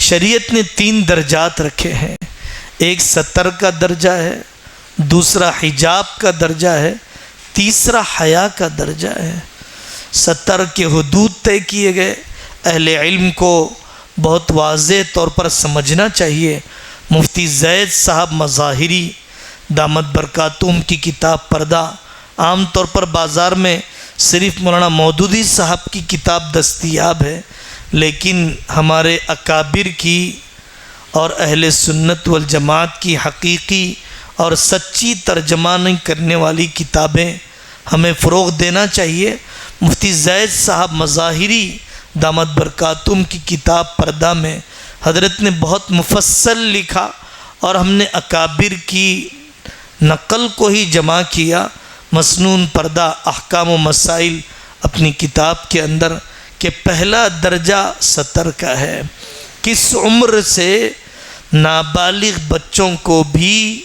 شریعت نے 3 درجات رکھے ہیں، ایک ستر کا درجہ ہے، دوسرا حجاب کا درجہ ہے، تیسرا حیا کا درجہ ہے۔ ستر کے حدود طے کیے گئے، اہل علم کو بہت واضح طور پر سمجھنا چاہیے۔ مفتی زید صاحب مظاہری دامت برکاتہم کی کتاب پردہ، عام طور پر بازار میں صرف مولانا مودودی صاحب کی کتاب دستیاب ہے، لیکن ہمارے اکابر کی اور اہل سنت والجماعت کی حقیقی اور سچی ترجمانی کرنے والی کتابیں ہمیں فروغ دینا چاہیے۔ مفتی زید صاحب مظاہری دامت برکاتہم کی کتاب پردہ میں حضرت نے بہت مفصل لکھا، اور ہم نے اکابر کی نقل کو ہی جمع کیا۔ مسنون پردہ احکام و مسائل اپنی کتاب کے اندر کہ پہلا درجہ ستر کا ہے، کس عمر سے نابالغ بچوں کو بھی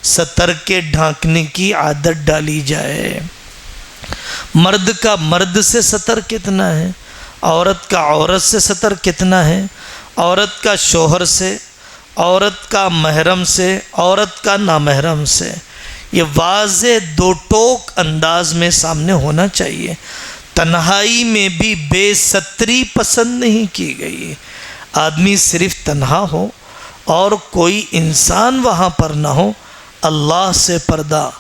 ستر کے ڈھانکنے کی عادت ڈالی جائے۔ مرد کا مرد سے ستر کتنا ہے، عورت کا عورت سے ستر کتنا ہے، عورت کا شوہر سے، عورت کا محرم سے، عورت کا نامحرم سے، یہ واضح 2 ٹوک انداز میں سامنے ہونا چاہیے۔ تنہائی میں بھی بے ستری پسند نہیں کی گئی، آدمی صرف تنہا ہو اور کوئی انسان وہاں پر نہ ہو، اللہ سے پردہ،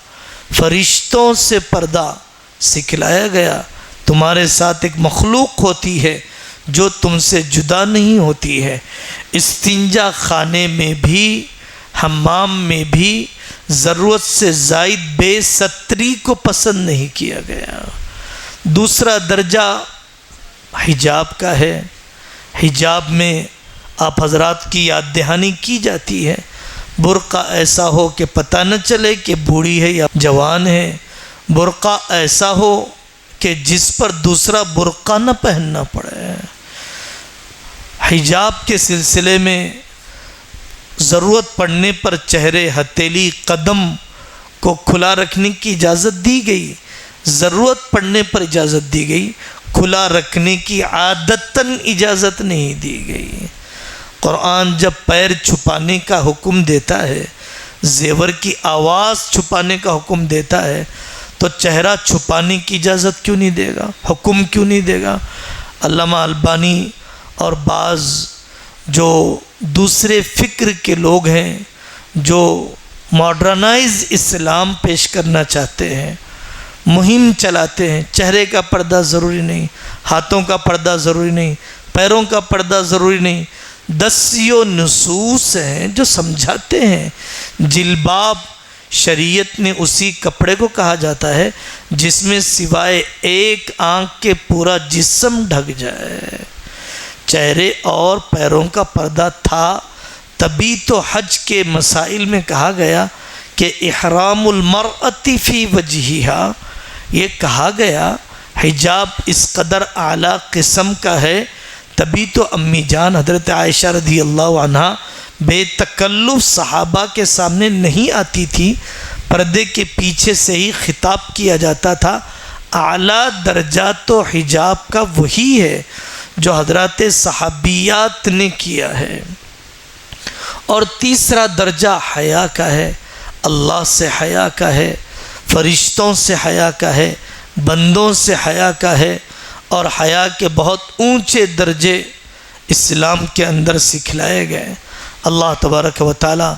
فرشتوں سے پردہ سکھلایا گیا۔ تمہارے ساتھ ایک مخلوق ہوتی ہے جو تم سے جدا نہیں ہوتی ہے۔ استنجا خانے میں بھی، حمام میں بھی ضرورت سے زائد بے ستری کو پسند نہیں کیا گیا۔ دوسرا درجہ حجاب کا ہے۔ حجاب میں آپ حضرات کی یاد دہانی کی جاتی ہے، برقع ایسا ہو کہ پتہ نہ چلے کہ بوڑھی ہے یا جوان ہے، برقع ایسا ہو کہ جس پر دوسرا برقع نہ پہننا پڑے۔ حجاب کے سلسلے میں ضرورت پڑنے پر چہرے، ہتھیلی، قدم کو کھلا رکھنے کی اجازت دی گئی، ضرورت پڑنے پر اجازت دی گئی، کھلا رکھنے کی عادتاً اجازت نہیں دی گئی۔ قرآن جب پیر چھپانے کا حکم دیتا ہے، زیور کی آواز چھپانے کا حکم دیتا ہے، تو چہرہ چھپانے کی اجازت کیوں نہیں دے گا، حکم کیوں نہیں دے گا؟ علامہ البانی اور بعض جو دوسرے فکر کے لوگ ہیں جو ماڈرنائز اسلام پیش کرنا چاہتے ہیں، مہم چلاتے ہیں، چہرے کا پردہ ضروری نہیں، ہاتھوں کا پردہ ضروری نہیں، پیروں کا پردہ ضروری نہیں، دسیوں نصوص ہیں جو سمجھاتے ہیں جلباب شریعت میں اسی کپڑے کو کہا جاتا ہے جس میں سوائے ایک آنکھ کے پورا جسم ڈھک جائے۔ چہرے اور پیروں کا پردہ تھا، تبھی تو حج کے مسائل میں کہا گیا کہ احرام المرأۃ فی وجہہا، یہ کہا گیا حجاب اس قدر اعلیٰ قسم کا ہے، تبھی تو امی جان حضرت عائشہ رضی اللہ عنہا بے تکلف صحابہ کے سامنے نہیں آتی تھی، پردے کے پیچھے سے ہی خطاب کیا جاتا تھا۔ اعلیٰ درجہ تو حجاب کا وہی ہے جو حضرات صحابیات نے کیا ہے۔ اور تیسرا درجہ حیا کا ہے، اللہ سے حیا کا ہے، فرشتوں سے حیا کا ہے، بندوں سے حیا کا ہے، اور حیا کے بہت اونچے درجے اسلام کے اندر سکھلائے گئے۔ اللہ تبارک و تعالی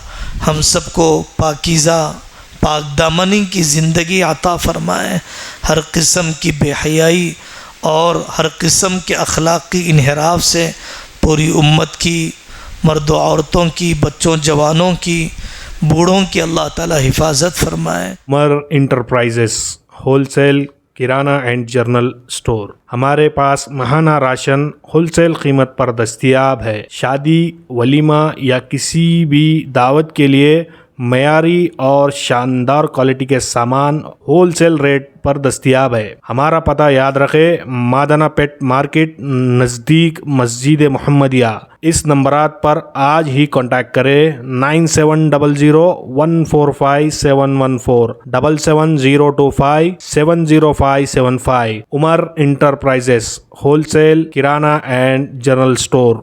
ہم سب کو پاکیزہ پاک دامنی کی زندگی عطا فرمائے، ہر قسم کی بے حیائی اور ہر قسم کے اخلاقی انحراف سے پوری امت کی، مرد و عورتوں کی، بچوں جوانوں کی، بوڑھوں کی اللہ تعالی حفاظت فرمائے۔ Umar enterprises wholesale Kirana and general store, ہمارے پاس ماہانہ راشن ہول سیل قیمت پر دستیاب ہے۔ شادی، ولیمہ یا کسی بھی دعوت کے لیے معیاری اور شاندار کوالٹی کے سامان ہول سیل ریٹ پر دستیاب ہے۔ ہمارا پتہ یاد رکھے، مادنا پیٹ مارکیٹ نزدیک مسجد محمدیہ۔ اس نمبرات پر آج ہی کانٹیکٹ کریں، 9700145714 770257055۔ Umar enterprises wholesale Kirana and general store.